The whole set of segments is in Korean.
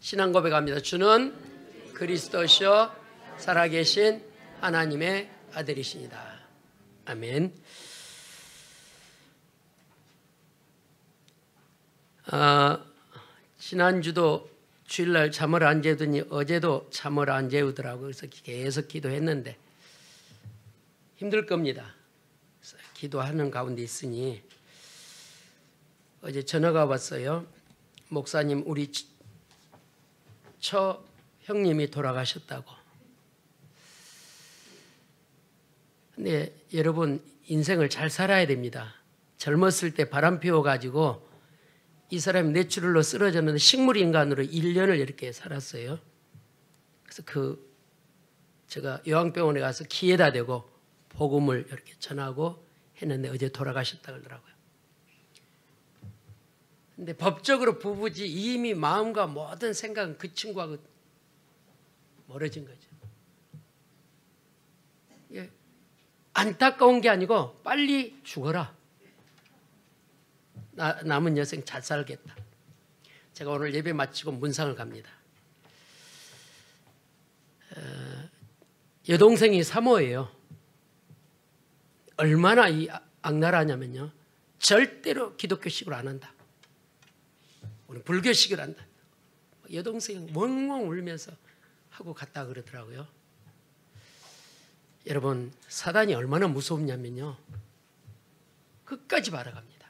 신앙 고백합니다. 주는 그리스도시요 살아계신 하나님의 아들이시니다. 아멘. 지난주도 주일날 잠을 안 재더니 어제도 잠을 안 재우더라고요. 그래서 계속 기도했는데 힘들 겁니다. 기도하는 가운데 있으니 어제 전화가 왔어요. 목사님, 우리 처 형님이 돌아가셨다고. 근데 여러분, 인생을 잘 살아야 됩니다. 젊었을 때 바람 피워가지고 이 사람이 뇌출혈로 쓰러졌는데 식물인간으로 1년을 이렇게 살았어요. 그래서 제가 요양병원에 가서 키에다 대고 복음을 이렇게 전하고 했는데 어제 돌아가셨다 그러더라고요. 근데 법적으로 부부지 이미 마음과 모든 생각은 그 친구하고 멀어진 거죠. 예. 안타까운 게 아니고 빨리 죽어라. 남은 여생 잘 살겠다. 제가 오늘 예배 마치고 문상을 갑니다. 여동생이 사모예요. 얼마나 이 악랄하냐면요, 절대로 기독교식을 안 한다. 우리 불교식을 한다. 여동생이 멍멍 울면서 하고 갔다 그러더라고요. 여러분, 사단이 얼마나 무섭냐면요, 끝까지 바라갑니다.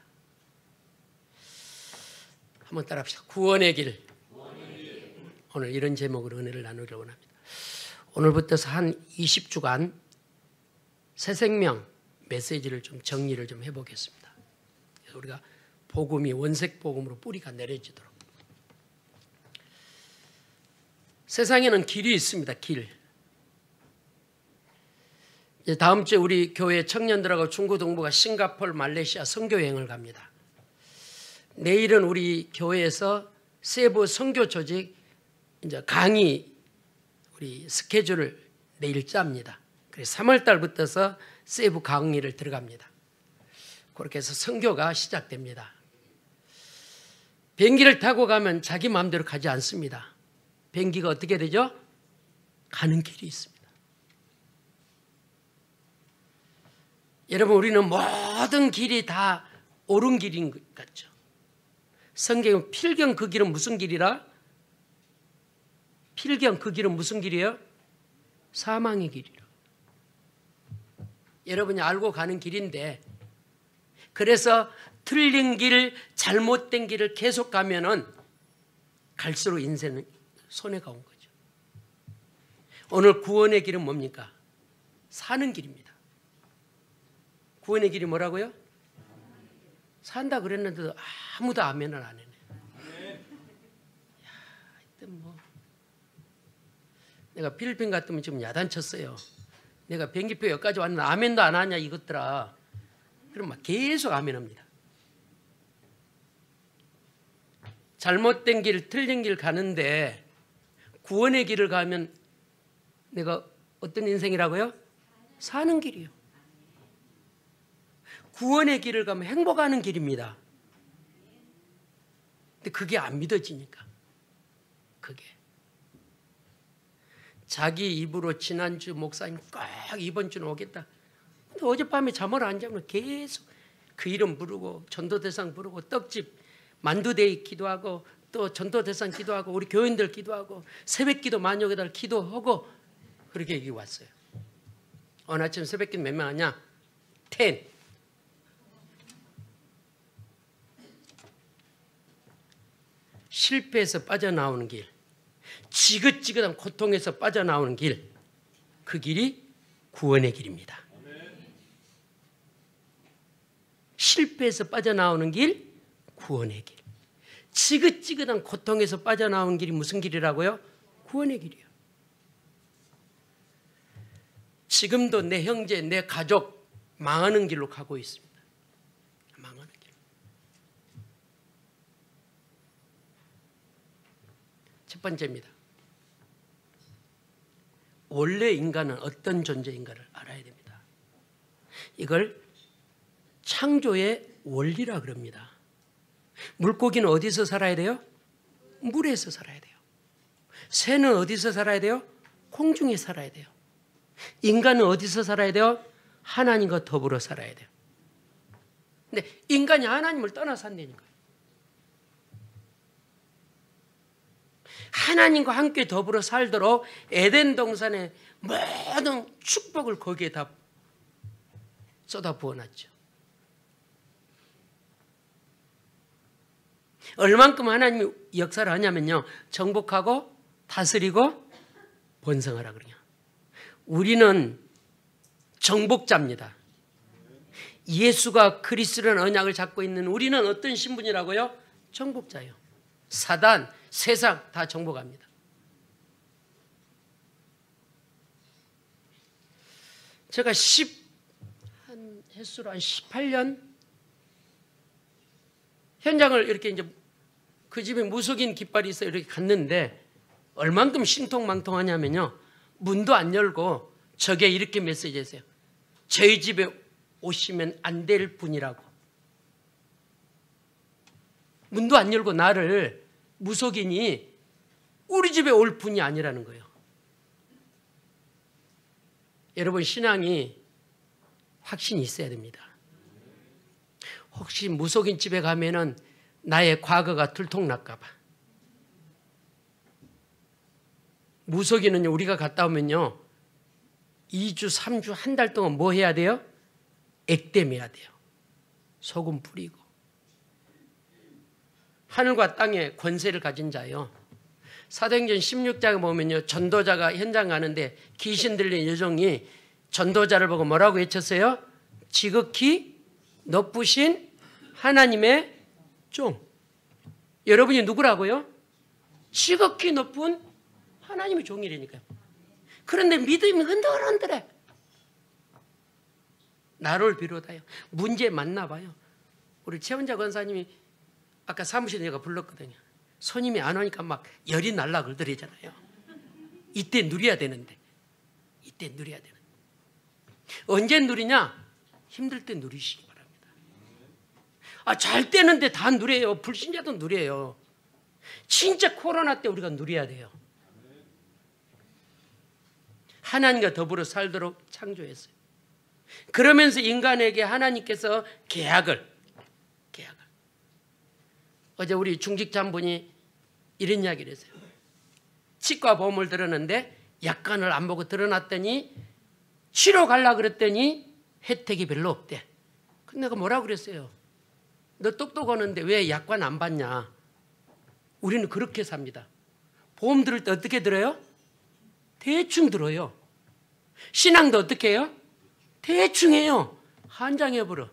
한번 따라합시다. 구원의 길. 오늘 이런 제목으로 은혜를 나누려고 합니다. 오늘부터 한 20주간 새 생명 메시지를 좀 정리를 좀 해보겠습니다. 그래서 우리가 복음이 원색 복음으로 뿌리가 내려지도록. 세상에는 길이 있습니다. 길. 이제 다음 주에 우리 교회 청년들하고 중고등부가 싱가포르, 말레이시아 선교여행을 갑니다. 내일은 우리 교회에서 세부 선교 조직 이제 강의 우리 스케줄을 내일 짭니다. 그래서 3월 달부터서 세부 강의를 들어갑니다. 그렇게 해서 선교가 시작됩니다. 비행기를 타고 가면 자기 마음대로 가지 않습니다. 비행기가 어떻게 되죠? 가는 길이 있습니다. 여러분, 우리는 모든 길이 다 옳은 길인 것 같죠. 성경은 필경 그 길은 무슨 길이라? 필경 그 길은 무슨 길이에요? 사망의 길이라. 여러분이 알고 가는 길인데, 그래서 틀린 길, 잘못된 길을 계속 가면은 갈수록 인생은 손해가 온 거죠. 오늘 구원의 길은 뭡니까? 사는 길입니다. 구원의 길이 뭐라고요? 산다 그랬는데도 아무도 아멘을 안 해요. 하여튼 뭐 내가 필리핀 갔더니 지금 야단쳤어요. 내가 비행기표 여기까지 왔는데 아멘도 안 하냐 이것들아. 그럼 막 계속 아멘합니다. 잘못된 길, 틀린 길 가는데 구원의 길을 가면 내가 어떤 인생이라고요? 사는 길이요. 구원의 길을 가면 행복하는 길입니다. 근데 그게 안 믿어지니까. 그게. 자기 입으로 지난주 목사님 꼭 이번 주는 오겠다. 근데 어젯밤에 잠을 안 자면 계속 그 이름 부르고 전도대상 부르고 떡집 만두데이 기도하고 또 전도대상 기도하고 우리 교인들 기도하고 새벽기도 만약에다 기도하고 그렇게 얘기 왔어요. 어느 아침 새벽기도 몇 명 하냐? 10. 실패에서 빠져나오는 길, 지긋지긋한 고통에서 빠져나오는 길, 그 길이 구원의 길입니다. 실패에서 빠져나오는 길, 구원의 길. 지긋지긋한 고통에서 빠져나오는 길이 무슨 길이라고요? 구원의 길이요. 지금도 내 형제, 내 가족 망하는 길로 가고 있습니다. 망하는 길. 첫 번째입니다. 원래 인간은 어떤 존재인가를 알아야 됩니다. 이걸 창조의 원리라 그럽니다. 물고기는 어디서 살아야 돼요? 물에서 살아야 돼요. 새는 어디서 살아야 돼요? 공중에 살아야 돼요. 인간은 어디서 살아야 돼요? 하나님과 더불어 살아야 돼요. 근데 인간이 하나님을 떠나 산다니까요. 하나님과 함께 더불어 살도록 에덴 동산의 모든 축복을 거기에 다 쏟아 부어놨죠. 얼만큼 하나님이 역사를 하냐면요, 정복하고 다스리고 번성하라 그래요. 우리는 정복자입니다. 예수가 그리스도라는 언약을 잡고 있는 우리는 어떤 신분이라고요? 정복자예요. 사단, 세상 다 정복합니다. 제가 횟수로 한 18년 현장을 이렇게 이제 그 집에 무속인 깃발이 있어 이렇게 갔는데 얼만큼 신통망통하냐면요, 문도 안 열고 저게 이렇게 메시지했어요. 저희 집에 오시면 안 될 분이라고. 문도 안 열고 나를 무속인이 우리 집에 올 분이 아니라는 거예요. 여러분, 신앙이 확신이 있어야 됩니다. 혹시 무속인 집에 가면은 나의 과거가 들통날까 봐. 무속인은요, 우리가 갔다 오면요 2주, 3주, 한 달 동안 뭐 해야 돼요? 액땜해야 돼요. 소금 뿌리고. 하늘과 땅의 권세를 가진 자요, 사도행전 16장에 보면요, 전도자가 현장 가는데 귀신 들린 여종이 전도자를 보고 뭐라고 외쳤어요? 지극히 높으신 하나님의 종. 여러분이 누구라고요? 지극히 높은 하나님의 종이라니까요. 그런데 믿음이 흔들흔들해. 나를 비롯하여 문제 맞나 봐요. 우리 최원자 권사님이 아까 사무실에 내가 불렀거든요. 손님이 안 오니까 막 열이 날라 그러더래잖아요. 이때 누려야 되는데. 이때 누려야 되는데. 언제 누리냐? 힘들 때 누리시기 바랍니다. 잘 때는데 다 누려요. 불신자도 누려요. 진짜 코로나 때 우리가 누려야 돼요. 하나님과 더불어 살도록 창조했어요. 그러면서 인간에게 하나님께서 계약을. 어제 우리 중직자 한 분이 이런 이야기를 했어요. 치과 보험을 들었는데 약관을 안 보고 들어놨더니 치료 가려고 그랬더니 혜택이 별로 없대. 근데 내가 뭐라고 그랬어요? 너 똑똑하는데 왜 약관 안 받냐? 우리는 그렇게 삽니다. 보험 들을 때 어떻게 들어요? 대충 들어요. 신앙도 어떻게 해요? 대충 해요. 한장해버려.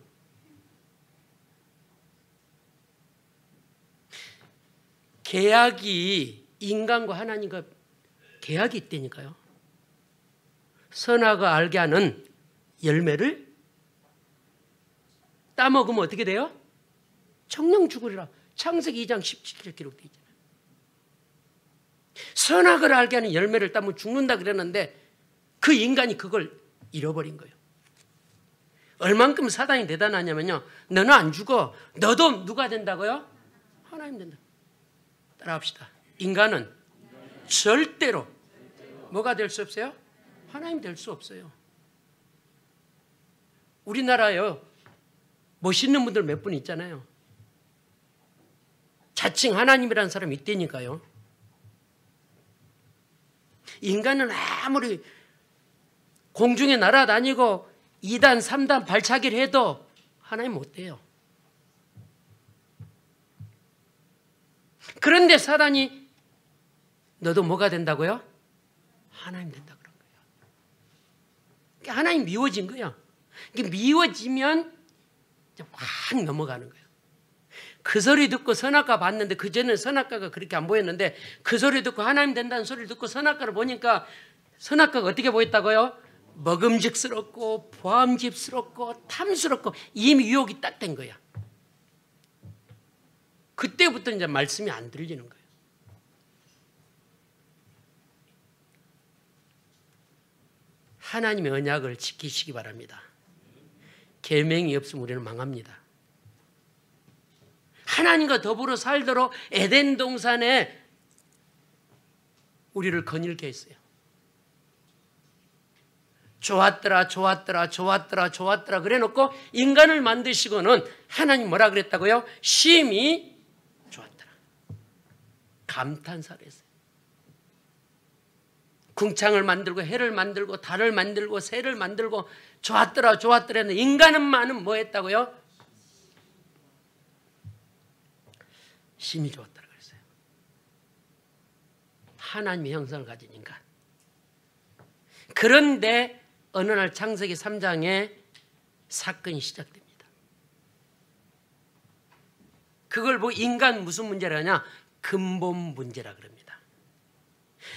계약이 인간과 하나님과 계약이 있다니까요. 선악을 알게 하는 열매를 따먹으면 어떻게 돼요? 정령 죽으리라. 창세기 2장 17절에 기록되어 있잖아요. 선악을 알게 하는 열매를 따면 죽는다 그랬는데 그 인간이 그걸 잃어버린 거예요. 얼만큼 사단이 대단하냐면요, 너는 안 죽어. 너도 누가 된다고요? 하나님 된다. 따라합시다. 인간은 절대로 뭐가 될 수 없어요? 하나님 될 수 없어요. 우리나라요 멋있는 분들 몇 분 있잖아요. 자칭 하나님이라는 사람이 있다니까요. 인간은 아무리 공중에 날아다니고 2단 3단 발차기를 해도 하나님 못 돼요. 그런데 사단이 너도 뭐가 된다고요? 하나님 된다 그런 거예요. 그러니까 하나님 미워진 거예요. 미워지면 이제 확 넘어가는 거예요. 그 소리 듣고 선악과 봤는데 그전에는 선악과가 그렇게 안 보였는데 그 소리 듣고 하나님 된다는 소리를 듣고 선악과를 보니까 선악과가 어떻게 보였다고요? 먹음직스럽고 보암직스럽고 탐스럽고 이미 유혹이 딱 된 거야. 그때부터 이제 말씀이 안 들리는 거예요. 하나님의 언약을 지키시기 바랍니다. 계명이 없으면 우리는 망합니다. 하나님과 더불어 살도록 에덴 동산에 우리를 거닐게 했어요. 좋았더라 좋았더라 좋았더라 좋았더라 그래놓고 인간을 만드시고는 하나님 뭐라 그랬다고요? 심히 좋았더라. 감탄사를 했어요. 궁창을 만들고 해를 만들고 달을 만들고 새를 만들고 좋았더라 좋았더라 했는데 인간은만은 뭐 했다고요? 심히 좋았더라 그랬어요. 하나님의 형상을 가진 인간. 그런데 어느 날 창세기 3장에 사건이 시작됩니다. 그걸 보고 인간 무슨 문제라냐? 근본 문제라 그럽니다.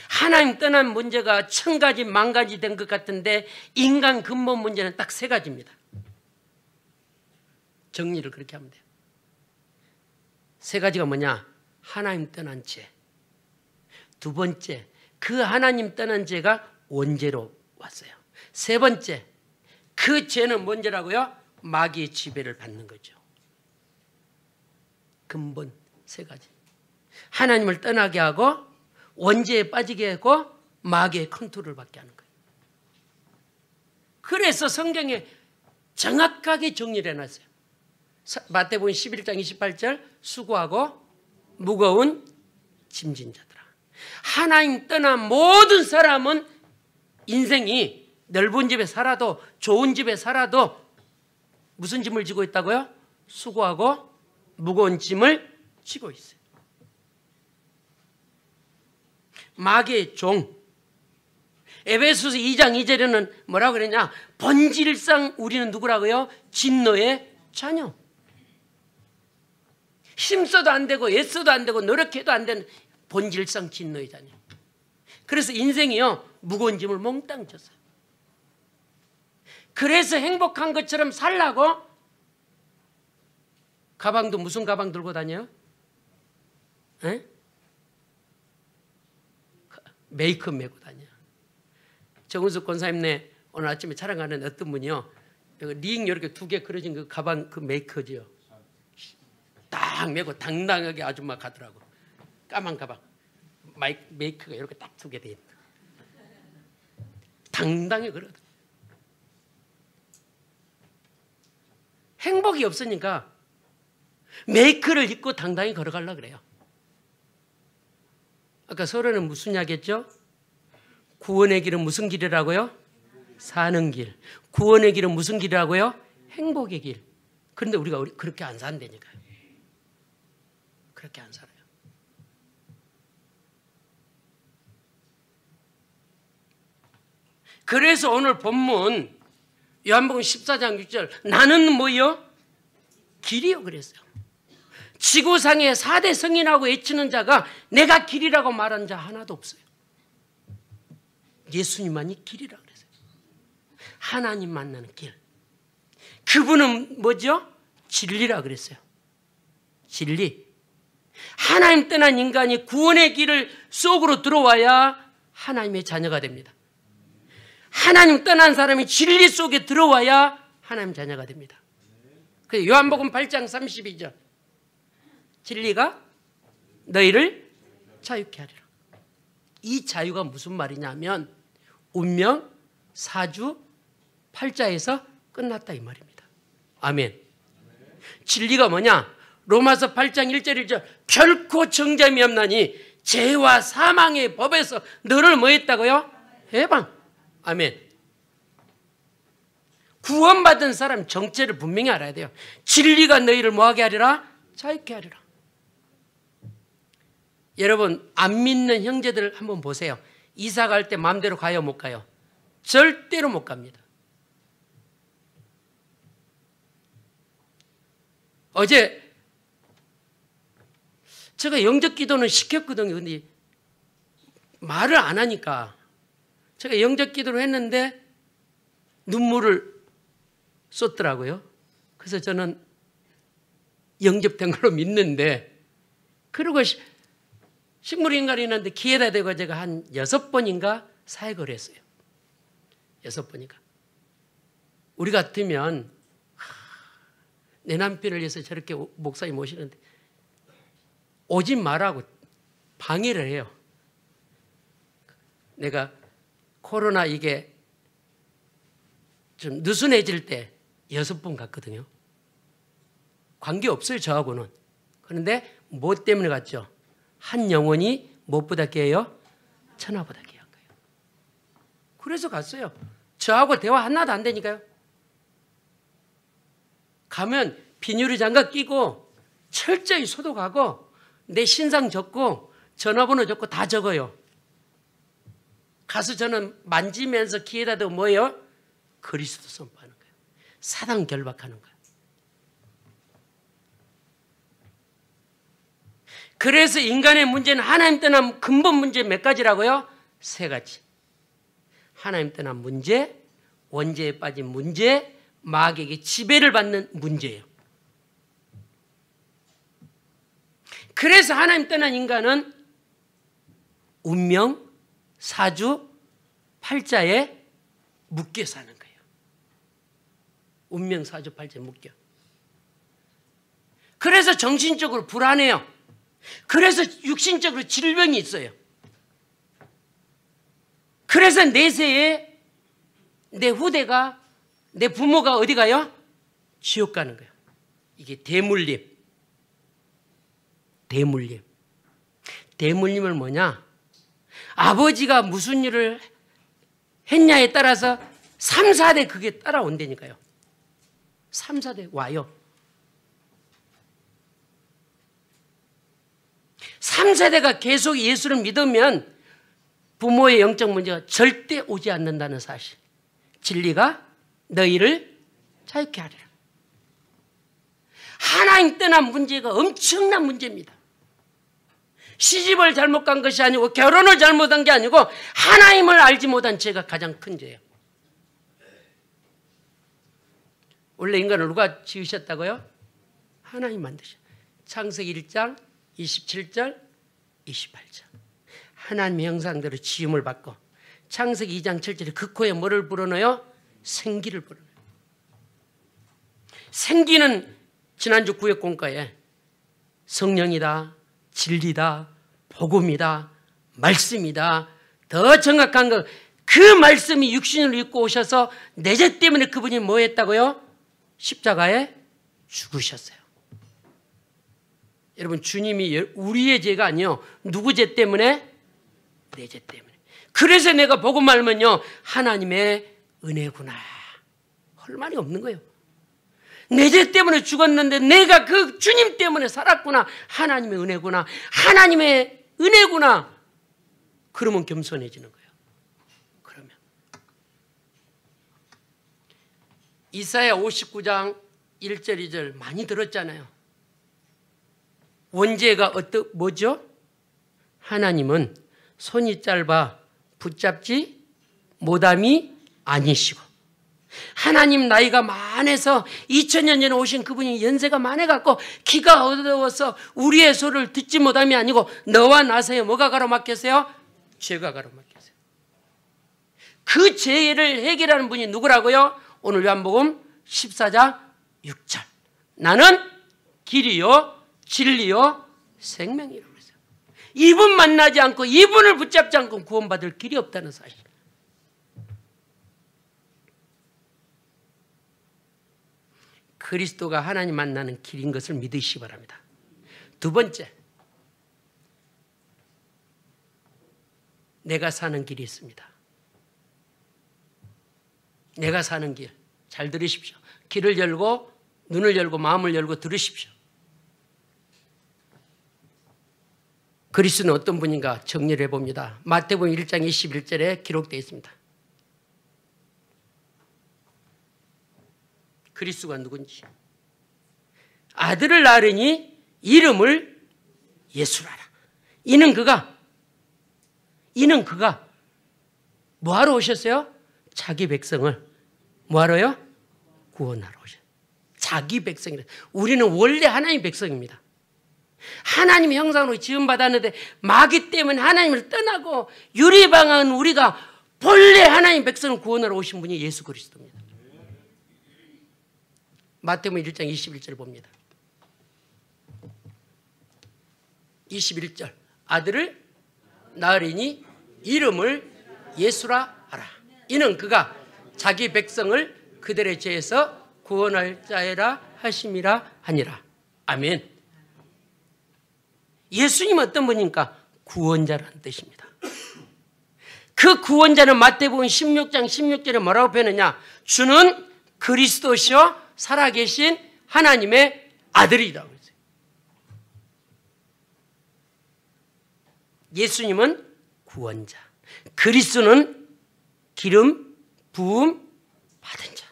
하나님 떠난 문제가 1000가지 만가지 된 것 같은데 인간 근본 문제는 딱 3가지입니다. 정리를 그렇게 하면 돼요. 3가지가 뭐냐? 하나님 떠난 죄. 2번째, 그 하나님 떠난 죄가 원죄로 왔어요. 3번째, 그 죄는 뭔지라고요? 마귀의 지배를 받는 거죠. 근본 3가지. 하나님을 떠나게 하고 원죄에 빠지게 하고 마귀의 컨트롤을 받게 하는 거예요. 그래서 성경에 정확하게 정리를 해놨어요. 마태복음 11장 28절 수고하고 무거운 짐진 자들아. 하나님 떠난 모든 사람은 인생이 넓은 집에 살아도 좋은 집에 살아도 무슨 짐을 지고 있다고요? 수고하고 무거운 짐을 지고 있어요. 마귀의 종. 에베소서 2장 2절에는 뭐라고 그러냐? 본질상 우리는 누구라고요? 진노의 자녀. 힘써도 안 되고 애써도 안 되고 노력해도 안 되는 본질상 진노의 자녀. 그래서 인생이요 무거운 짐을 몽땅 졌어요. 그래서 행복한 것처럼 살라고 가방도 무슨 가방 들고 다녀요? 에? 메이크업 메고 다녀. 정은숙 권사님네 오늘 아침에 촬영 가는 어떤 분이요 링 이렇게 2개 그려진 그 가방 그 메이커지요. 딱 메고 당당하게 아줌마 가더라고. 까만 가방 메이크가 이렇게 딱 2개 돼 있는. 당당히 그러더라고. 행복이 없으니까 메이크를 입고 당당히 걸어가려고 그래요. 아까 서론은 무슨 이야기했죠? 구원의 길은 무슨 길이라고요? 사는 길. 구원의 길은 무슨 길이라고요? 행복의 길. 그런데 우리가 그렇게 안 산다니까요. 그렇게 안 살아요. 그래서 오늘 본문 요한복음 14장 6절 나는 뭐요? 길이요 그랬어요. 지구상에 4대 성인하고 외치는 자가 내가 길이라고 말한 자 하나도 없어요. 예수님만이 길이라고 그랬어요. 하나님 만나는 길. 그분은 뭐죠? 진리라고 그랬어요. 진리. 하나님 떠난 인간이 구원의 길을 속으로 들어와야 하나님의 자녀가 됩니다. 하나님 떠난 사람이 진리 속에 들어와야 하나님 자녀가 됩니다. 그래서 요한복음 8장 32절 진리가 너희를 자유케 하리라. 이 자유가 무슨 말이냐면 운명, 사주, 팔자에서 끝났다 이 말입니다. 아멘. 진리가 뭐냐? 로마서 8장 1절 1절 결코 정죄함이 없나니 죄와 사망의 법에서 너를 뭐 했다고요? 해방. 아멘. 구원받은 사람 정체를 분명히 알아야 돼요. 진리가 너희를 뭐하게 하리라? 자유케 하리라. 여러분 안 믿는 형제들 한번 보세요. 이사 갈 때 마음대로 가요 못 가요? 절대로 못 갑니다. 어제 제가 영접 기도는 시켰거든요. 근데 말을 안 하니까 제가 영접 기도를 했는데 눈물을 쏟더라고요. 그래서 저는 영접된 걸로 믿는데 그리고 식물인간이 있는데 기회다 되고 제가 한 6번인가 사역을 했어요. 6번인가. 우리 같으면 내 남편을 위해서 저렇게 목사님 모시는데 오지 말라고 방해를 해요. 내가 코로나 이게 좀 느슨해질 때 6번 갔거든요. 관계없어요, 저하고는. 그런데 뭐 때문에 갔죠? 한 영혼이 무엇보다 귀해요? 천하보다 귀한 거예요. 그래서 갔어요. 저하고 대화 하나도 안 되니까요. 가면 비닐을 장갑 끼고 철저히 소독하고 내 신상 적고 전화번호 적고 다 적어요. 가서 저는 만지면서 귀에다 대고 뭐예요? 그리스도 선포하는 거예요. 사단 결박하는 거예요. 그래서 인간의 문제는 하나님 떠난 근본 문제 몇 가지라고요? 3가지. 하나님 떠난 문제, 원죄에 빠진 문제, 마귀에게 지배를 받는 문제예요. 그래서 하나님 떠난 인간은 운명, 사주, 팔자에 묶여 사는 거예요. 운명, 사주, 팔자에 묶여. 그래서 정신적으로 불안해요. 그래서 육신적으로 질병이 있어요. 그래서 내세에 내 후대가, 내 부모가 어디 가요? 지옥 가는 거예요. 이게 대물림. 대물림. 대물림은 뭐냐? 아버지가 무슨 일을 했냐에 따라서 3, 4대 그게 따라온다니까요. 3, 4대 와요. 3, 4대가 계속 예수를 믿으면 부모의 영적 문제가 절대 오지 않는다는 사실. 진리가 너희를 자유케 하리라. 하나님 떠난 문제가 엄청난 문제입니다. 시집을 잘못 간 것이 아니고 결혼을 잘못한 게 아니고 하나님을 알지 못한 죄가 가장 큰 죄예요. 원래 인간을 누가 지으셨다고요? 하나님 만드셨어요. 창세기 1장 27절 28절. 하나님의 형상대로 지음을 받고 창세기 2장 7절에 그 코에 뭐를 불어넣어요? 생기를 불어넣어요. 생기는 지난주 구역 공과에 성령이다, 진리다, 복음이다, 말씀이다. 더 정확한 거, 그 말씀이 육신을 입고 오셔서 내 죄 때문에 그분이 뭐 했다고요? 십자가에 죽으셨어요. 여러분, 주님이 우리의 죄가 아니요, 누구 죄 때문에? 내 죄 때문에. 그래서 내가 복음 알면요, 하나님의 은혜구나, 할 말이 없는 거예요. 내 죄 때문에 죽었는데 내가 그 주님 때문에 살았구나, 하나님의 은혜구나, 하나님의 은혜구나. 그러면 겸손해지는 거예요. 그러면 이사야 59장 1절 2절 많이 들었잖아요. 원죄가 뭐죠? 하나님은 손이 짧아 붙잡지 못함이 아니시고, 하나님 나이가 많아서 2000년 전에 오신 그분이 연세가 많아갖고 기가 어두워서 우리의 소리를 듣지 못함이 아니고 너와 나 사이에 뭐가 가로막혔어요? 죄가 가로막혔어요. 그 죄를 해결하는 분이 누구라고요? 오늘 요한복음 14장 6절. 나는 길이요 진리요 생명이라고 했어요. 이분 만나지 않고 이분을 붙잡지 않고 구원받을 길이 없다는 사실. 그리스도가 하나님 만나는 길인 것을 믿으시기 바랍니다. 두 번째, 내가 사는 길이 있습니다. 내가 사는 길, 잘 들으십시오. 귀를 열고 눈을 열고 마음을 열고 들으십시오. 그리스도는 어떤 분인가 정리를 해봅니다. 마태복음 1장 21절에 기록되어 있습니다. 그리스도가 누군지. 아들을 낳으니 이름을 예수라 하라. 이는 그가 뭐하러 오셨어요? 자기 백성을 뭐하러요? 구원하러 오셨어요. 자기 백성이라. 우리는 원래 하나님의 백성입니다. 하나님의 형상으로 지음받았는데 마귀 때문에 하나님을 떠나고 유리방한 우리가 본래 하나님의 백성을 구원하러 오신 분이 예수 그리스도입니다. 마태복음 1장 21절 봅니다. 21절. 아들을 낳으리니 이름을 예수라 하라. 이는 그가 자기 백성을 그들의 죄에서 구원할 자라 하심이라 하니라. 아멘. 예수님은 어떤 분입니까? 구원자라는 뜻입니다. 그 구원자는 마태복음 16장 16절에 뭐라고 표현하냐? 주는 그리스도시요 살아계신 하나님의 아들이라고 했어요. 예수님은 구원자, 그리스도는 기름 부음 받은 자.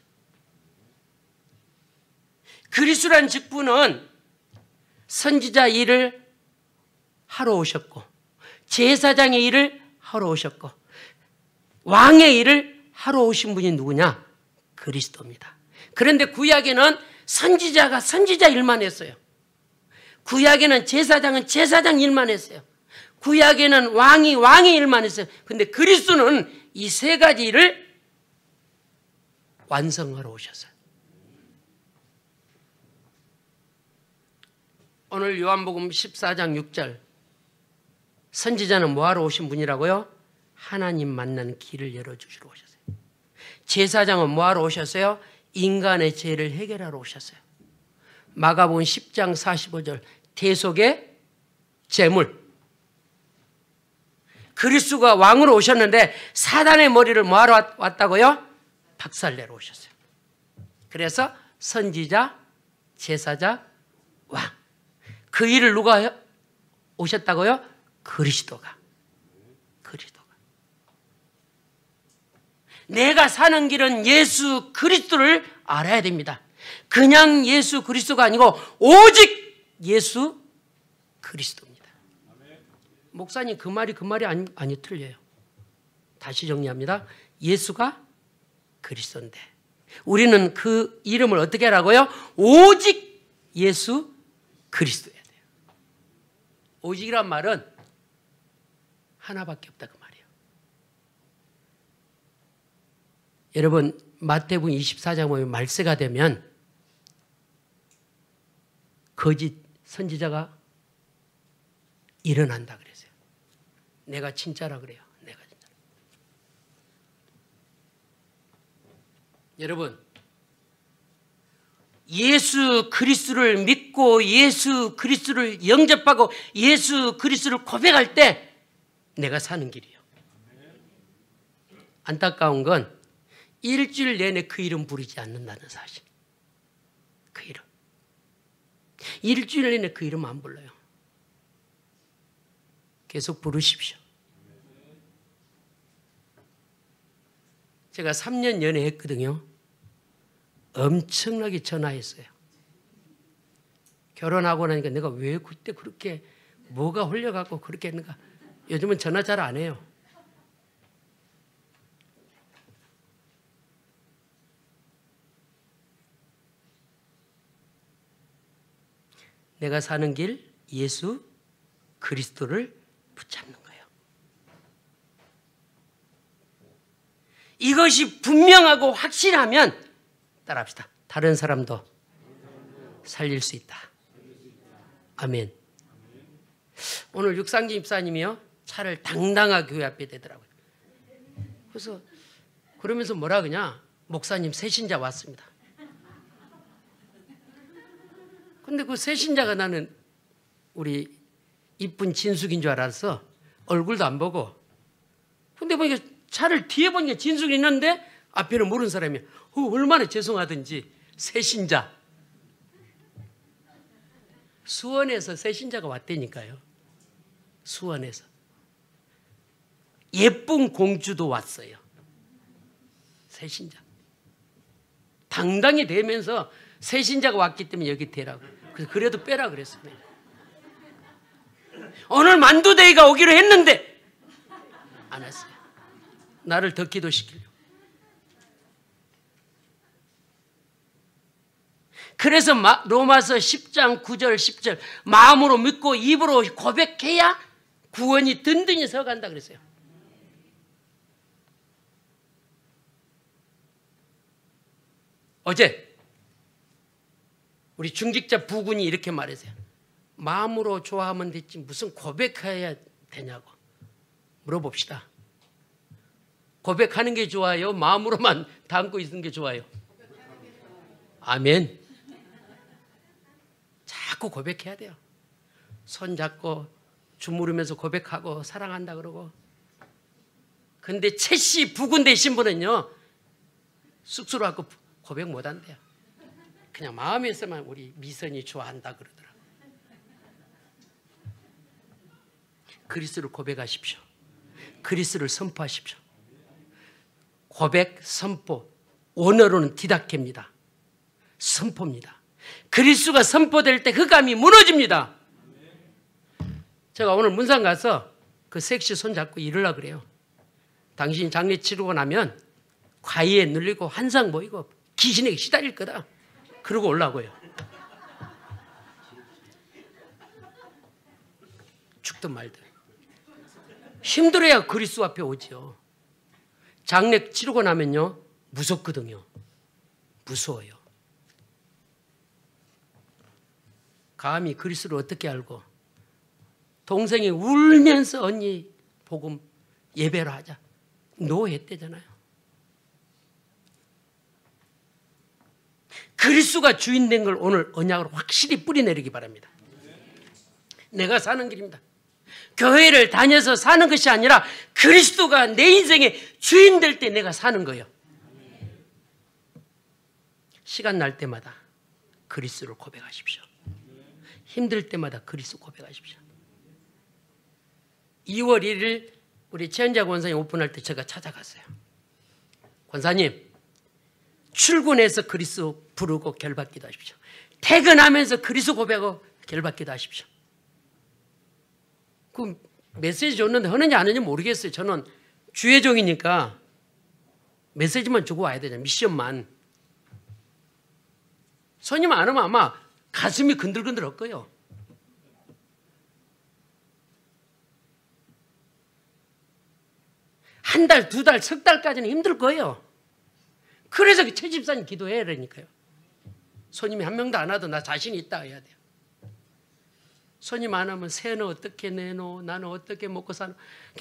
그리스도란 직분은 선지자 일을 하러 오셨고, 제사장의 일을 하러 오셨고, 왕의 일을 하러 오신 분이 누구냐? 그리스도입니다. 그런데 구약에는 선지자가 선지자 일만 했어요. 구약에는 제사장은 제사장 일만 했어요. 구약에는 왕이 왕의 일만 했어요. 그런데 그리스도는 이 세 가지 일을 완성하러 오셨어요. 오늘 요한복음 14장 6절, 선지자는 뭐하러 오신 분이라고요? 하나님 만나는 길을 열어주시러 오셨어요. 제사장은 뭐하러 오셨어요? 인간의 죄를 해결하러 오셨어요. 마가복음 10장 45절, 대속의 제물. 그리스도가 왕으로 오셨는데 사단의 머리를 뭐하러 왔다고요? 박살내러 오셨어요. 그래서 선지자, 제사장, 왕. 그 일을 누가 오셨다고요? 그리스도가. 내가 사는 길은 예수 그리스도를 알아야 됩니다. 그냥 예수 그리스도가 아니고 오직 예수 그리스도입니다. 목사님 그 말이 아니 틀려요. 다시 정리합니다. 예수가 그리스도인데 우리는 그 이름을 어떻게 하라고요? 오직 예수 그리스도여야 돼요. 오직이란 말은 하나밖에 없다 그 말이에요. 여러분 마태복음 24장 보면 말세가 되면 거짓 선지자가 일어난다 그랬어요. 내가 진짜라 그래요. 내가 진짜. 여러분 예수 그리스도를 믿고 예수 그리스도를 영접하고 예수 그리스도를 고백할 때 내가 사는 길이에요. 안타까운 건 일주일 내내 그 이름 부르지 않는다는 사실. 그 이름. 일주일 내내 그 이름 안 불러요. 계속 부르십시오. 제가 3년 연애했거든요. 엄청나게 전화했어요. 결혼하고 나니까 내가 왜 그때 그렇게 뭐가 홀려갖고 그렇게 했는가. 요즘은 전화 잘 안 해요. 내가 사는 길 예수 그리스도를 붙잡는 거예요. 이것이 분명하고 확실하면 따라합시다. 다른 사람도 살릴 수 있다. 아멘. 오늘 육상진 집사님이요 차를 당당하게 교회 앞에 대더라고요. 그래서 그러면서 뭐라 그러냐? 목사님 새신자 왔습니다. 근데 그 새신자가 나는 우리 이쁜 진숙인 줄 알았어. 얼굴도 안 보고. 근데 보니까 차를 뒤에 보니까 진숙이 있는데 앞에는 모르는 사람이야. 얼마나 죄송하든지 새신자. 수원에서 새신자가 왔다니까요. 수원에서. 예쁜 공주도 왔어요. 새신자. 당당히 대면서 새신자가 왔기 때문에 여기 대라고. 그래도 빼라 그랬습니다. 오늘 만두데이가 오기로 했는데 안 왔어요. 나를 더 기도시키려고. 그래서 로마서 10장 9절 10절 마음으로 믿고 입으로 고백해야 구원이 든든히 서간다 그랬어요. 어제 우리 중직자 부군이 이렇게 말했어요. 마음으로 좋아하면 됐지 무슨 고백해야 되냐고 물어봅시다. 고백하는 게 좋아요? 마음으로만 담고 있는 게 좋아요? 아멘. 자꾸 고백해야 돼요. 손 잡고 주무르면서 고백하고 사랑한다 그러고. 근데 채씨 부군 되신 분은요, 쑥스러워하고 고백 못 한대요. 그냥 마음에서만 우리 미선이 좋아한다 그러더라고요. 그리스도를 고백하십시오. 그리스도를 선포하십시오. 고백, 선포, 원어로는 디다케입니다. 선포입니다. 그리스도가 선포될 때 흑암이 무너집니다. 제가 오늘 문상 가서 그 섹시 손잡고 이러려고 그래요. 당신이 장례 치르고 나면 과위에 눌리고 환상 보이고 귀신에게 시달릴 거다. 그러고 올라고요. 죽든 말든. 힘들어야 그리스도 앞에 오지요. 장례 치르고 나면요, 무섭거든요. 무서워요. 감히 그리스도를 어떻게 알고, 동생이 울면서 언니 복음 예배로 하자. 노했대잖아요. 그리스도가 주인 된 걸 오늘 언약으로 확실히 뿌리내리기 바랍니다. 내가 사는 길입니다. 교회를 다녀서 사는 것이 아니라 그리스도가 내 인생의 주인 될 때 내가 사는 거예요. 시간 날 때마다 그리스도를 고백하십시오. 힘들 때마다 그리스도 고백하십시오. 2월 1일 우리 최현자 권사님 오픈할 때 제가 찾아갔어요. 권사님, 출근해서 그리스도 부르고 결받기도 하십시오. 퇴근하면서 그리스도 고백하고 결받기도 하십시오. 그 메시지 줬는데 하느냐 안 하느냐 모르겠어요. 저는 주의종이니까 메시지만 주고 와야 되잖아요. 미션만. 손님 안 오면 아마 가슴이 근들근들할 거예요. 한 달, 두 달, 석 달까지는 힘들 거예요. 그래서 최 집사님 기도해야 되니까요. 손님이 한 명도 안 와도 나 자신 있다 해야 돼요. 손님 안 오면 새는 어떻게 내노? 나는 어떻게 먹고 사노?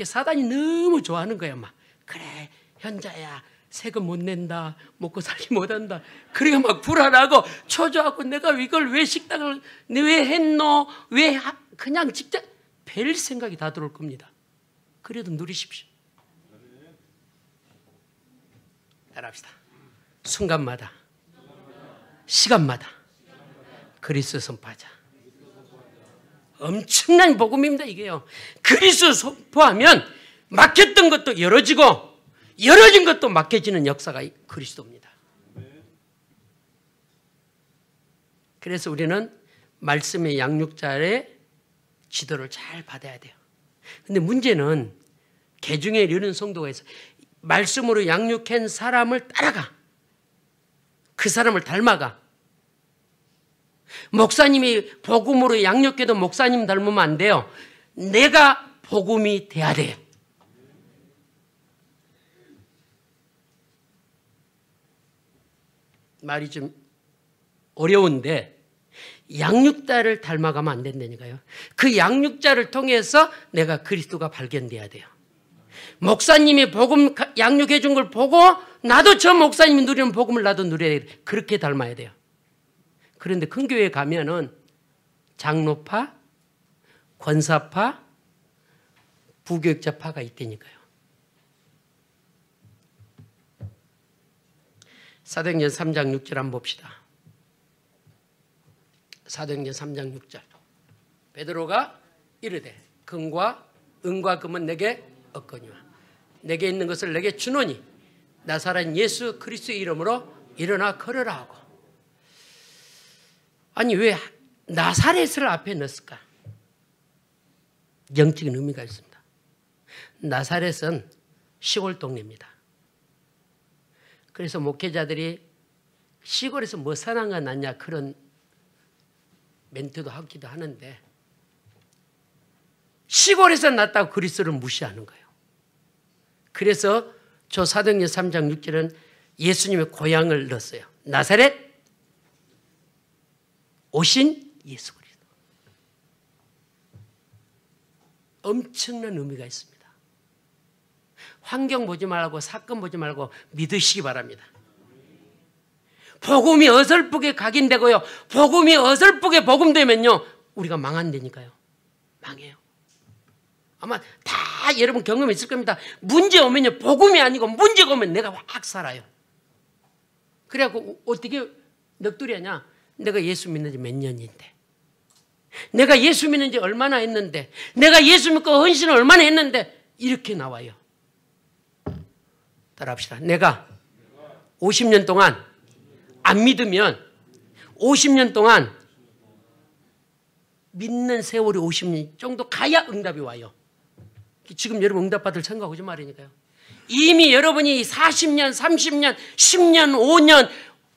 사단이 너무 좋아하는 거야. 막 그래 현자야 세금 못 낸다, 먹고 살기 못한다. 그래가 막 불안하고 초조하고 내가 이걸 왜 식당을 왜 했노? 왜 그냥 직접 별 생각이 다 들어올 겁니다. 그래도 누리십시오. 따라합시다. 순간마다 시간마다 그리스도 선포하자. 엄청난 복음입니다. 이게요. 그리스도 선포하면 막혔던 것도 열어지고 열어진 것도 막혀지는 역사가 그리스도입니다. 그래서 우리는 말씀의 양육자의 지도를 잘 받아야 돼요. 근데 문제는 개중에 이르는 성도가 있어. 말씀으로 양육한 사람을 따라가. 그 사람을 닮아가. 목사님이 복음으로 양육해도 목사님 닮으면 안 돼요. 내가 복음이 돼야 돼요. 말이 좀 어려운데 양육자를 닮아가면 안 된다니까요. 그 양육자를 통해서 내가 그리스도가 발견돼야 돼요. 목사님이 복음 양육해 준 걸 보고 나도 저 목사님이 누리는 복음을 나도 누려야 돼요. 그렇게 닮아야 돼요. 그런데 큰 교회에 가면은 장로파, 권사파, 부교육자파가 있다니까요. 사도행전 3장 6절 한번 봅시다. 사도행전 3장 6절. 베드로가 이르되 금과 은과 금은 내게 없거니와 내게 있는 것을 내게 주노니 나사렛 예수 그리스도의 이름으로 일어나 걸으라 하고. 아니 왜 나사렛을 앞에 넣었을까? 영적인 의미가 있습니다. 나사렛은 시골 동네입니다. 그래서 목회자들이 시골에서 뭐 선한 거 낫냐 그런 멘트도 하기도 하는데 시골에서 났다고 그리스도를 무시하는 거예요. 그래서 저 사도행전 3장 6절은 예수님의 고향을 넣었어요. 나사렛 오신 예수 그리스도. 엄청난 의미가 있습니다. 환경 보지 말고 사건 보지 말고 믿으시기 바랍니다. 복음이 어설프게 각인되고요. 복음이 어설프게 복음되면요. 우리가 망한다니까요. 망해요. 아마 다 여러분 경험이 있을 겁니다. 문제 오면요. 복음이 아니고 문제가 오면 내가 확 살아요. 그래갖고 어떻게 넋두리 하냐. 내가 예수 믿는 지 몇 년인데. 내가 예수 믿는 지 얼마나 했는데. 내가 예수 믿고 헌신을 얼마나 했는데. 이렇게 나와요. 따라합시다. 내가 50년 동안 안 믿으면 50년 동안 믿는 세월이 50년 정도 가야 응답이 와요. 지금 여러분 응답받을 생각하지 말이니까요. 이미 여러분이 40년, 30년, 10년, 5년,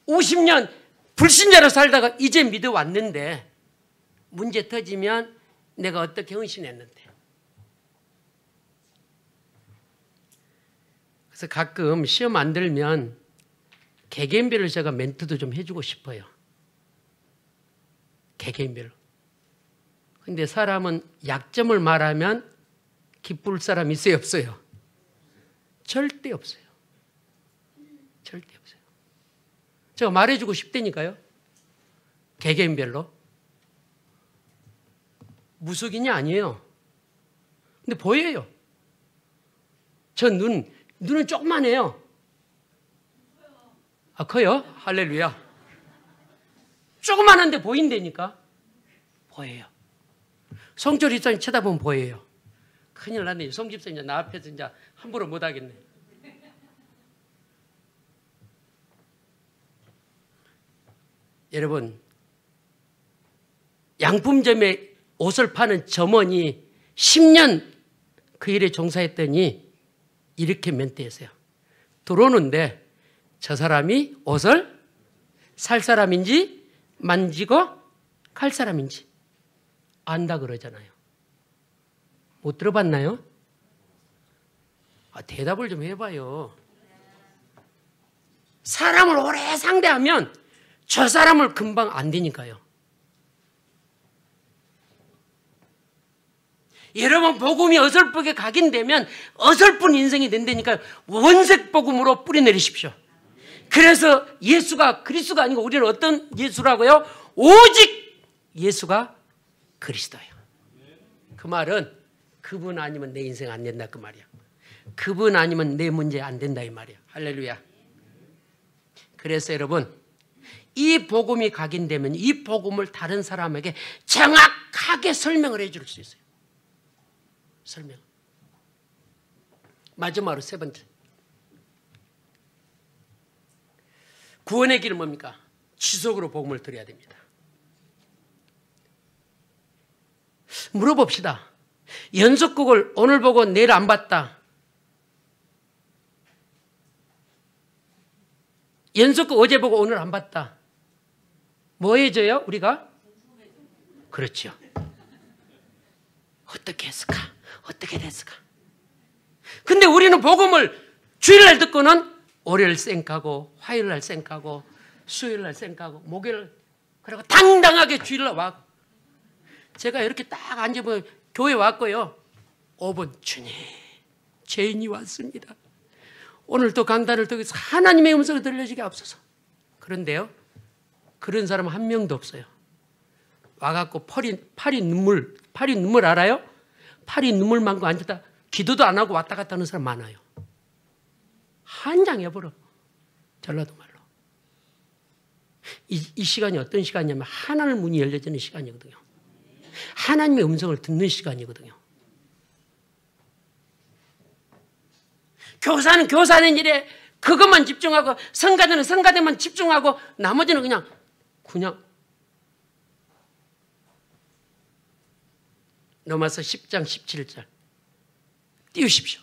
50년 불신자로 살다가 이제 믿어왔는데 문제 터지면 내가 어떻게 헌신했는데. 그래서 가끔 시험 안 들면 개개인별로 제가 멘트도 좀 해주고 싶어요. 개개인별로. 근데 사람은 약점을 말하면 기쁠 사람 있어요, 없어요? 절대 없어요. 절대 없어요. 제가 말해주고 싶다니까요. 개개인별로. 무속인이 아니에요. 근데 보여요. 저 눈은 조그만해요. 아, 커요? 할렐루야. 조그만한데 보인다니까. 보여요. 송철 집사님 쳐다보면 보여요. 큰일 났네. 송 집사님 이제 나 앞에서 이제 함부로 못 하겠네. 여러분, 양품점에 옷을 파는 점원이 10년 그 일에 종사했더니 이렇게 멘트했어요. 들어오는데 저 사람이 옷을 살 사람인지 만지고 갈 사람인지 안다 그러잖아요. 못 들어봤나요? 대답을 좀 해봐요. 사람을 오래 상대하면 저 사람을 금방 안 되니까요. 여러분 복음이 어설프게 각인되면 어설픈 인생이 된다니까요. 원색 복음으로 뿌리내리십시오. 그래서 예수가 그리스도가 아니고 우리는 어떤 예수라고요? 오직 예수가 그리스도예요. 그 말은 그분 아니면 내 인생 안 된다 그 말이야. 그분 아니면 내 문제 안 된다 이 말이야. 할렐루야. 그래서 여러분 이 복음이 각인되면 이 복음을 다른 사람에게 정확하게 설명을 해줄 수 있어요. 설명. 마지막으로 세 번째. 구원의 길은 뭡니까? 지속으로 복음을 드려야 됩니다. 물어봅시다. 연속극을 오늘 보고 내일 안 봤다. 연속극 어제 보고 오늘 안 봤다. 뭐 해줘요? 우리가? 그렇죠. 어떻게 했을까? 어떻게 됐을까? 근데 우리는 복음을 주일날 듣고는 월요일 쌩까고 화요일날 쌩까고 수요일날 쌩까고 목요일 그리고 당당하게 주일날 와. 제가 이렇게 딱 앉아보면 교회 왔고요. 5분 주님 죄인이 왔습니다. 오늘 또 강단을 통해서 하나님의 음성을 들려주게 앞서서. 그런데요. 그런 사람 한 명도 없어요. 와갖고 팔이 눈물 알아요? 팔이 눈물 많고 앉았다 기도도 안 하고 왔다 갔다 하는 사람 많아요. 한장해버려. 전라도 말로. 이 시간이 어떤 시간이냐면 하나님 문이 열려지는 시간이거든요. 하나님의 음성을 듣는 시간이거든요. 교사는 교사는 일에 그것만 집중하고 성가대는 성가대만 집중하고 나머지는 그냥 로마서 10장 17절 띄우십시오.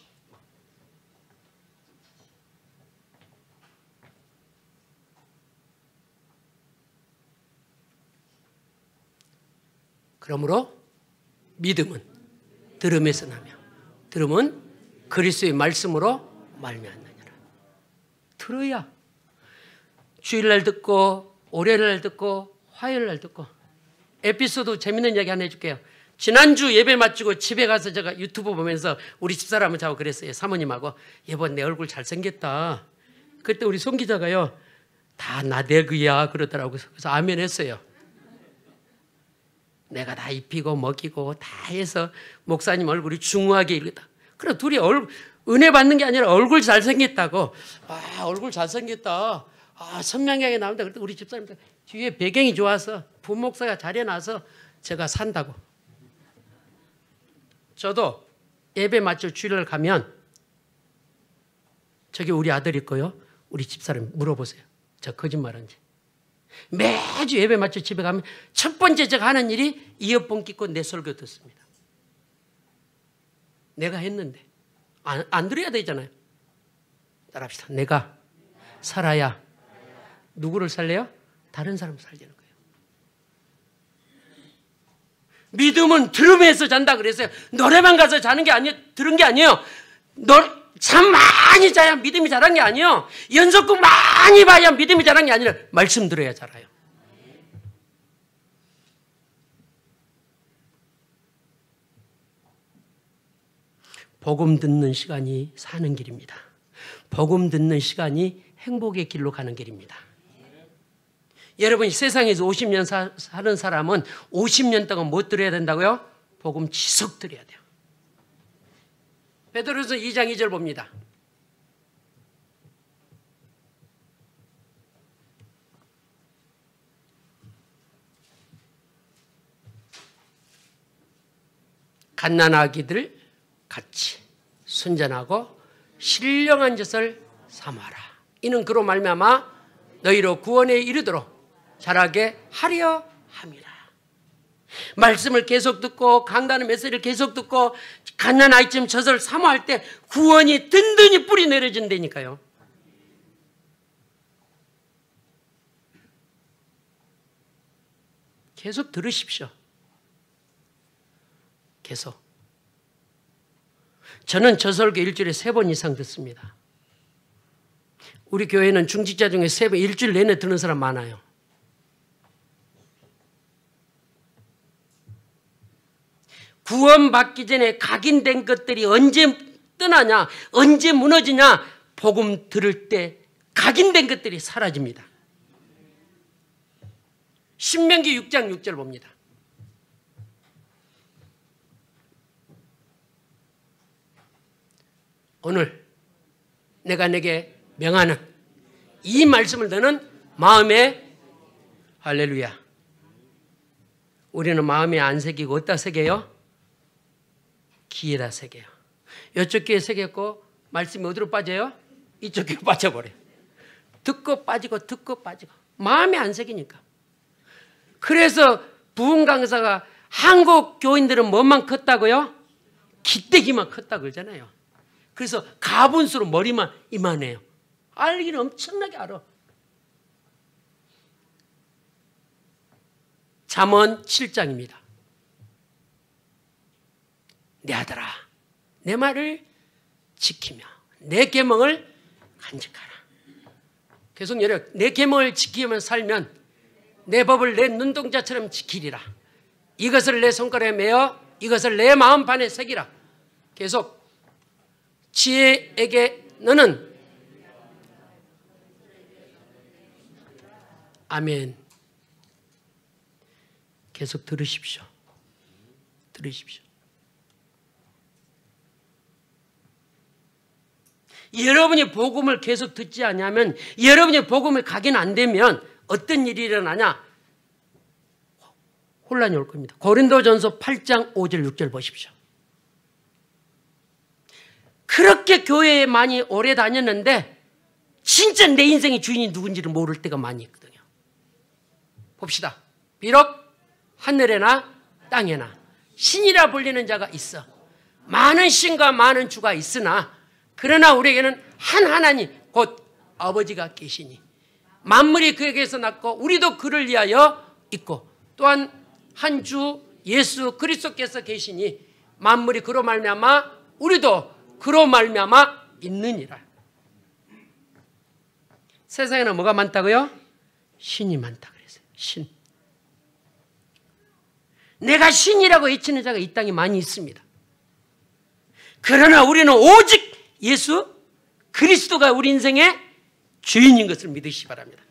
그러므로 믿음은 들음에서 나며 들음은 그리스도의 말씀으로 말미암느니라. 들어야 주일날 듣고 월요일날 듣고 화요일날 듣고. 에피소드 재밌는 이야기 하나 해줄게요. 지난주 예배 마치고 집에 가서 제가 유튜브 보면서 우리 집사람하고 그랬어요. 사모님하고. 여보, 내 얼굴 잘생겼다. 그때 우리 송 기자가요, 다 나대그야 그러더라고요. 그래서 아멘 했어요. 내가 다 입히고 먹이고 다 해서 목사님 얼굴이 중후하게 이르다. 그래 둘이 은혜 받는 게 아니라 얼굴 잘생겼다고. 아, 얼굴 잘생겼다. 아, 선명하게 나온다. 그랬더니 우리 집사님 뒤에 배경이 좋아서 부목사가 잘해놔서 제가 산다고. 저도 예배 마쳐 주일날 가면 저기 우리 아들 있고요. 우리 집사람 물어보세요. 저 거짓말한지. 매주 예배 마쳐 집에 가면 첫 번째 제가 하는 일이 이어폰 끼고 내 설교 듣습니다. 내가 했는데 안 들어야 되잖아요. 따라합시다. 내가 살아야 누구를 살려요? 다른 사람 살리는 거예요. 믿음은 들으면서 잔다 그랬어요. 노래방 가서 자는 게 아니에요. 들은 게 아니에요. 잠 많이 자야 믿음이 자란 게 아니에요. 연속극 많이 봐야 믿음이 자란 게 아니라 말씀 들어야 자라요. 복음 듣는 시간이 사는 길입니다. 복음 듣는 시간이 행복의 길로 가는 길입니다. 여러분이 세상에서 50년 사는 사람은 50년 동안 못 들어야 된다고요? 복음 지속 들어야 돼요. 베드로서 2장 2절 봅니다. 갓난아기들 같이 순전하고 신령한 젖을 삼아라. 이는 그로 말미암아 너희로 구원에 이르도록 자라게 하려 함이라. 말씀을 계속 듣고 강단의 메시지를 계속 듣고 갓난아이쯤 젖을 사모할 때 구원이 든든히 뿌리 내려진다니까요. 계속 들으십시오. 계속. 저는 저 설교 일주일에 3번 이상 듣습니다. 우리 교회는 중직자 중에 3번 일주일 내내 듣는 사람 많아요. 구원받기 전에 각인된 것들이 언제 떠나냐, 언제 무너지냐, 복음 들을 때 각인된 것들이 사라집니다. 신명기 6장 6절 봅니다. 오늘 내가 내게 명하는 이 말씀을 너는 마음에, 할렐루야. 우리는 마음에 안 새기고 어디다 새겨요? 귀에다 새겨요. 이쪽 귀에 새겼고 말씀이 어디로 빠져요? 이쪽 귀로 빠져버려요. 듣고 빠지고 듣고 빠지고 마음에 안 새기니까. 그래서 부흥 강사가 한국 교인들은 뭐만 컸다고요? 기대기만 컸다고 그러잖아요. 그래서 가분수로 머리만 이만해요. 알기는 엄청나게 알아. 잠언 7장입니다. 내 아들아, 내 말을 지키며 내 계명을 간직하라. 계속 내 계명을 지키며 살면 내 법을 내 눈동자처럼 지키리라. 이것을 내 손가락에 메어 이것을 내 마음판에 새기라. 계속 지혜에게 너는 아멘. 계속 들으십시오. 들으십시오. 여러분이 복음을 계속 듣지 않으면, 여러분이 복음을 각인 안 되면 어떤 일이 일어나냐? 혼란이 올 겁니다. 고린도전서 8장 5절 6절 보십시오. 그렇게 교회에 많이 오래 다녔는데 진짜 내 인생의 주인이 누군지를 모를 때가 많이 있거든요. 봅시다. 비록 하늘에나 땅에나 신이라 불리는 자가 있어. 많은 신과 많은 주가 있으나 그러나 우리에게는 한 하나님 곧 아버지가 계시니 만물이 그에게서 났고 우리도 그를 위하여 있고 또한 한 주 예수 그리스도께서 계시니 만물이 그로 말미암아 우리도 그로 말미암아 있느니라. 세상에는 뭐가 많다고요? 신이 많다 그랬어요. 신. 내가 신이라고 외치는 자가 이 땅에 많이 있습니다. 그러나 우리는 오직 예수 그리스도가 우리 인생의 주인인 것을 믿으시기 바랍니다.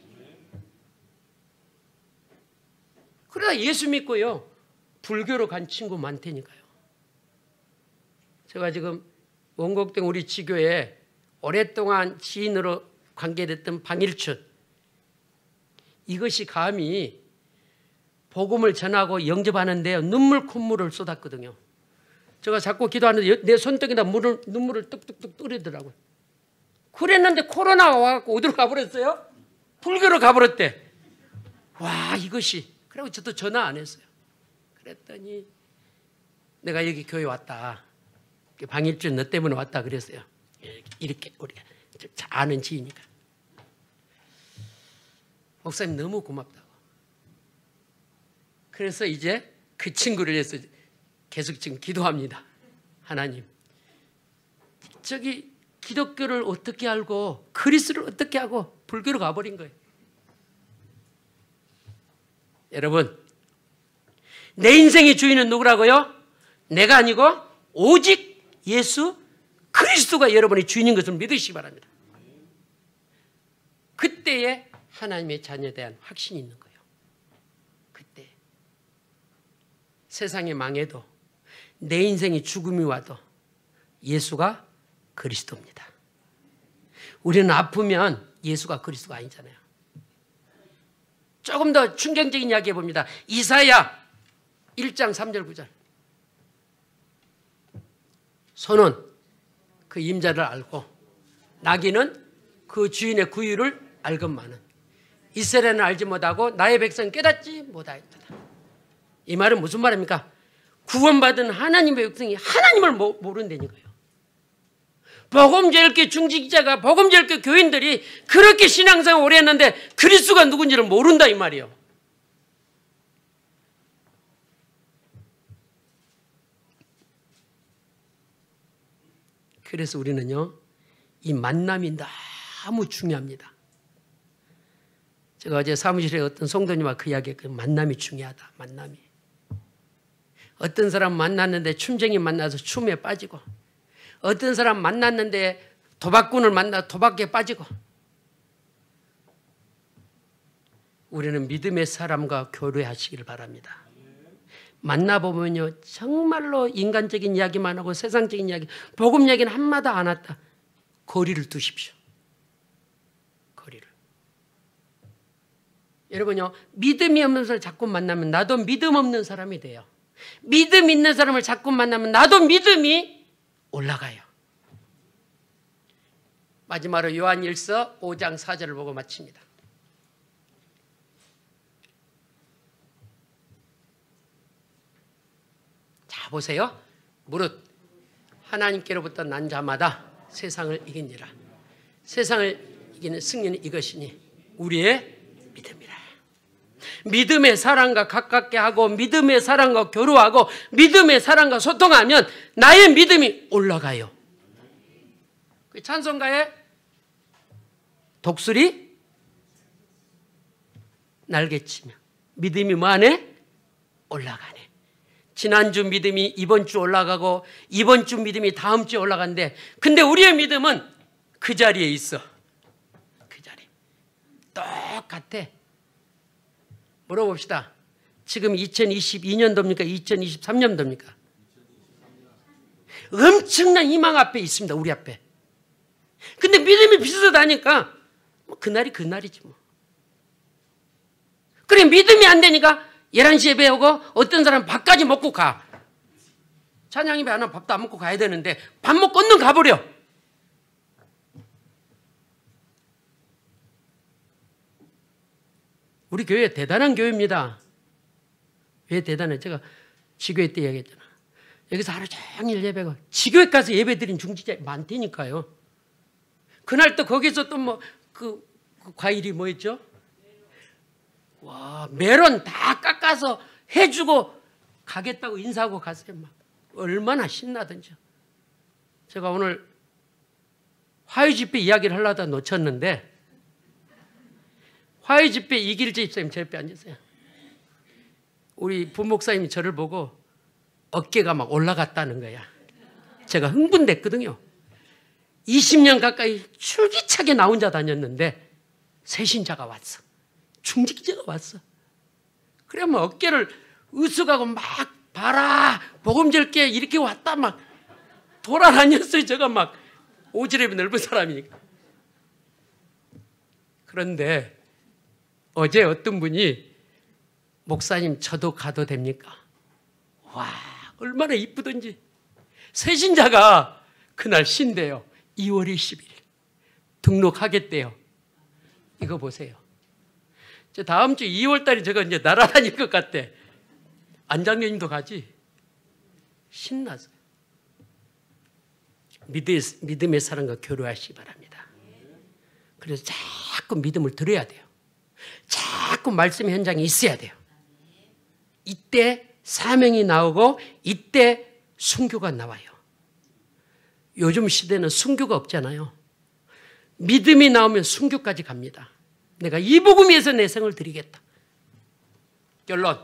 그러다 예수 믿고요, 불교로 간 친구 많다니까요. 제가 지금 원곡동 우리 지교에 오랫동안 지인으로 관계됐던 방일춘, 이것이 감히 복음을 전하고 영접하는데 눈물 콧물을 쏟았거든요. 제가 자꾸 기도하는데 내 손등에다 눈물을 뚝뚝뚝 뿌리더라고요. 그랬는데 코로나가 와갖고 어디로 가버렸어요? 불교로 가버렸대. 와, 이것이. 그리고 저도 전화 안 했어요. 그랬더니 내가 여기 교회 왔다, 방일준 너 때문에 왔다 그랬어요. 이렇게 우리가 아는 지이니까. 목사님 너무 고맙다고. 그래서 이제 그 친구를 위해서 계속 지금 기도합니다. 하나님, 저기 기독교를 어떻게 알고 그리스도를 어떻게 하고 불교로 가버린 거예요. 여러분, 내 인생의 주인은 누구라고요? 내가 아니고 오직 예수 그리스도가 여러분의 주인인 것을 믿으시기 바랍니다. 그때에 하나님의 자녀에 대한 확신이 있는 거예요. 그때 세상이 망해도 내 인생의 죽음이 와도 예수가 그리스도입니다. 우리는 아프면 예수가 그리스도가 아니잖아요. 조금 더 충격적인 이야기 해봅니다. 이사야 1장 3절 9절. 소는 그 임자를 알고 나귀는 그 주인의 구유를 알건만은 이스라엘은 알지 못하고 나의 백성은 깨닫지 못하였다. 이 말은 무슨 말입니까? 구원받은 하나님의 백성이 하나님을 모른다는 거예요. 복음제일교 중직자가, 복음제일교 교인들이 그렇게 신앙생활 오래 했는데 그리스도가 누군지를 모른다 이 말이에요. 그래서 우리는요, 이 만남이 너무 중요합니다. 제가 어제 사무실에 어떤 성도님과 그 이야기했거든요. 만남이 중요하다. 만남이. 어떤 사람 만났는데 춤쟁이 만나서 춤에 빠지고, 어떤 사람 만났는데 도박꾼을 만나 도박에 빠지고. 우리는 믿음의 사람과 교류하시기를 바랍니다. 만나보면요, 정말로 인간적인 이야기만 하고 세상적인 이야기, 복음 이야기는 한마디 안 했다. 거리를 두십시오. 거리를. 여러분요, 믿음이 없는 사람을 자꾸 만나면 나도 믿음 없는 사람이 돼요. 믿음 있는 사람을 자꾸 만나면 나도 믿음이 올라가요. 마지막으로 요한일서 5장 4절을 보고 마칩니다. 자, 보세요. 무릇 하나님께로부터 난 자마다 세상을 이기니라. 세상을 이기는 승리는 이것이니 우리의 믿음이라. 믿음의 사랑과 가깝게 하고 믿음의 사랑과 교류하고 믿음의 사랑과 소통하면 나의 믿음이 올라가요. 그 찬송가에 독수리 날개치며 믿음이 뭐하네? 올라가네. 지난주 믿음이 이번 주 올라가고 이번 주 믿음이 다음 주에 올라간대. 근데 우리의 믿음은 그 자리에 있어. 그 자리. 똑같아. 물어봅시다. 지금 2022년도입니까? 2023년도입니까? 엄청난 희망 앞에 있습니다. 우리 앞에. 근데 믿음이 비슷하다니까 뭐 그날이 그날이지 뭐. 그래, 믿음이 안 되니까 11시에 예배 오고 어떤 사람은 밥까지 먹고 가. 찬양 예배 안 하면 밥도 안 먹고 가야 되는데 밥 먹고 얼른 가버려. 우리 교회 대단한 교회입니다. 왜 대단해? 제가 지교회 때 얘기했잖아. 여기서 하루 종일 예배가, 지교회 가서 예배 드린 중직자 많다니까요. 그날 또 거기서 또 뭐 그 과일이 뭐였죠? 와, 메론 다 깎아서 해주고 가겠다고 인사하고 갔어요. 막 얼마나 신나든지. 제가 오늘 화요 집회 이야기를 하려다 놓쳤는데, 화요 집회 이길재 집사님 제 옆에 앉으세요. 우리 부목사님이 저를 보고 어깨가 막 올라갔다는 거야. 제가 흥분됐거든요. 20년 가까이 줄기차게 나 혼자 다녔는데 새신자가 왔어. 중직자가 왔어. 그러면 어깨를 으쓱하고 막 봐라 복음절게 이렇게 왔다 막 돌아다녔어요. 제가 막 오지랖이 넓은 사람이니까. 그런데 어제 어떤 분이 목사님 저도 가도 됩니까? 와 얼마나 이쁘던지. 새신자가 그날 쉰대요. 2월 20일 등록하겠대요. 이거 보세요. 다음 주 2월 달에 제가 이제 날아다닐 것 같대. 안장교님도 가지. 신나서. 믿음의 사람과 교류하시기 바랍니다. 그래서 자꾸 믿음을 들어야 돼요. 자꾸 말씀 현장에 있어야 돼요. 이때 사명이 나오고 이때 순교가 나와요. 요즘 시대는 순교가 없잖아요. 믿음이 나오면 순교까지 갑니다. 내가 이 복음 위해서 내 생을 드리겠다. 결론.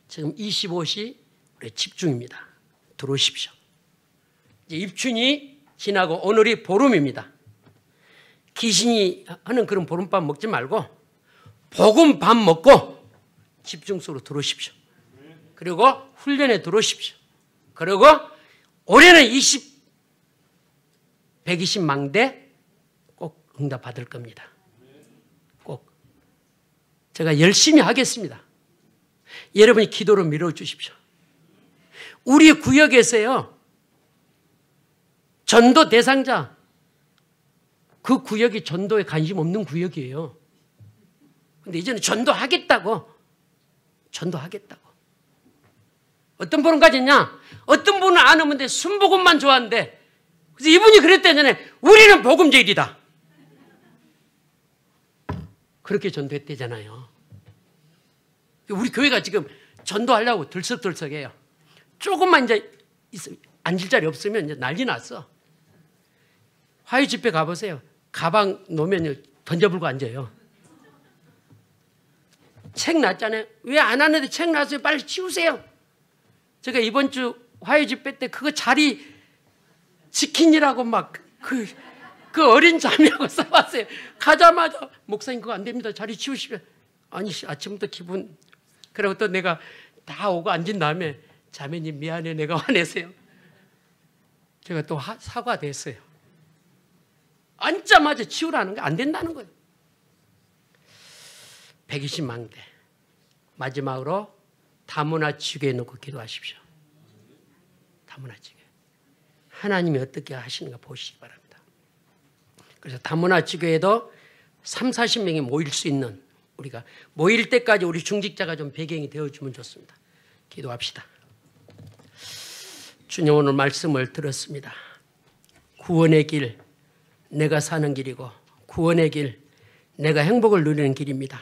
지금 25시 우리 집중입니다. 들어오십시오. 이제 입춘이 지나고 오늘이 보름입니다. 귀신이 하는 그런 보름밥 먹지 말고 복음밥 먹고 집중 속으로 들어오십시오. 그리고 훈련에 들어오십시오. 그리고 올해는 120망대 꼭 응답 받을 겁니다. 꼭. 제가 열심히 하겠습니다. 여러분이 기도로 밀어주십시오. 우리 구역에서요. 전도 대상자. 그 구역이 전도에 관심 없는 구역이에요. 근데 이제는 전도하겠다고. 어떤 분은 가졌냐? 어떤 분은 안 오는데 순복음만 좋아하는데 그래서 이분이 그랬다잖아요. 우리는 복음제일이다. 그렇게 전도했대잖아요. 우리 교회가 지금 전도하려고 들썩들썩해요. 조금만 이제 앉을 자리 없으면 이제 난리 났어. 화요 집회 가보세요. 가방 놓으면 던져불고 앉아요. 책 놨잖아요. 왜 안 하는데 책 놨어요? 빨리 치우세요. 제가 이번 주 화요 집회 때 그거 자리 지키느라고 막 그 어린 자매하고 싸웠어요. 가자마자 목사님 그거 안 됩니다. 자리 치우시면. 아니 아침부터 기분. 그리고 또 내가 다 오고 앉은 다음에 자매님 미안해 내가 화내세요. 제가 또 사과됐어요. 앉자마자 치우라는 게 안 된다는 거예요. 120망대. 마지막으로 다문화 지교에 놓고 기도하십시오. 다문화 지교. 하나님이 어떻게 하시는가 보시기 바랍니다. 그래서 다문화 지교에도 3, 40명이 모일 수 있는 우리가 모일 때까지 우리 중직자가 좀 배경이 되어주면 좋습니다. 기도합시다. 주님 오늘 말씀을 들었습니다. 구원의 길 내가 사는 길이고 구원의 길 내가 행복을 누리는 길입니다.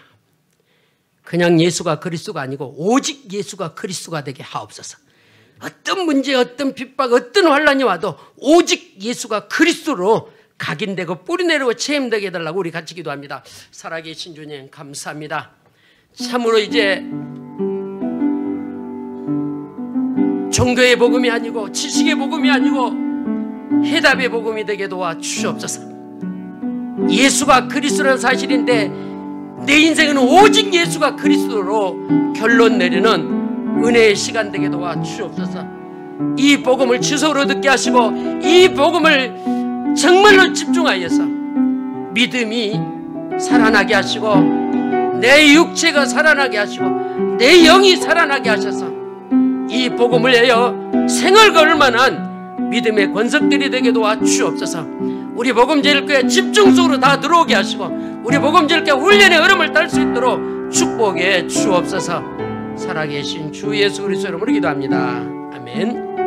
그냥 예수가 그리스도가 아니고 오직 예수가 그리스도가 되게 하옵소서. 어떤 문제 어떤 핍박 어떤 환란이 와도 오직 예수가 그리스도로 각인되고 뿌리내리고 체험되게 해달라고 우리 같이 기도합니다. 살아계신 주님 감사합니다. 참으로 이제 종교의 복음이 아니고 지식의 복음이 아니고 해답의 복음이 되게 도와주시옵소서. 예수가 그리스도라는 사실인데 내 인생은 오직 예수가 그리스도로 결론 내리는 은혜의 시간 되게 도와주시옵소서. 이 복음을 지속으로 듣게 하시고 이 복음을 정말로 집중하여서 믿음이 살아나게 하시고 내 육체가 살아나게 하시고 내 영이 살아나게 하셔서 이 복음을 내어 생을 걸 만한 믿음의 권석들이 되게 도와주시옵소서. 우리 복음제일교회 집중 속으로 다 들어오게 하시고 우리 복음제일교회 훈련의 흐름을 탈 수 있도록 축복해 주옵소서. 살아계신 주 예수 그리스도 이름으로 기도합니다. 아멘.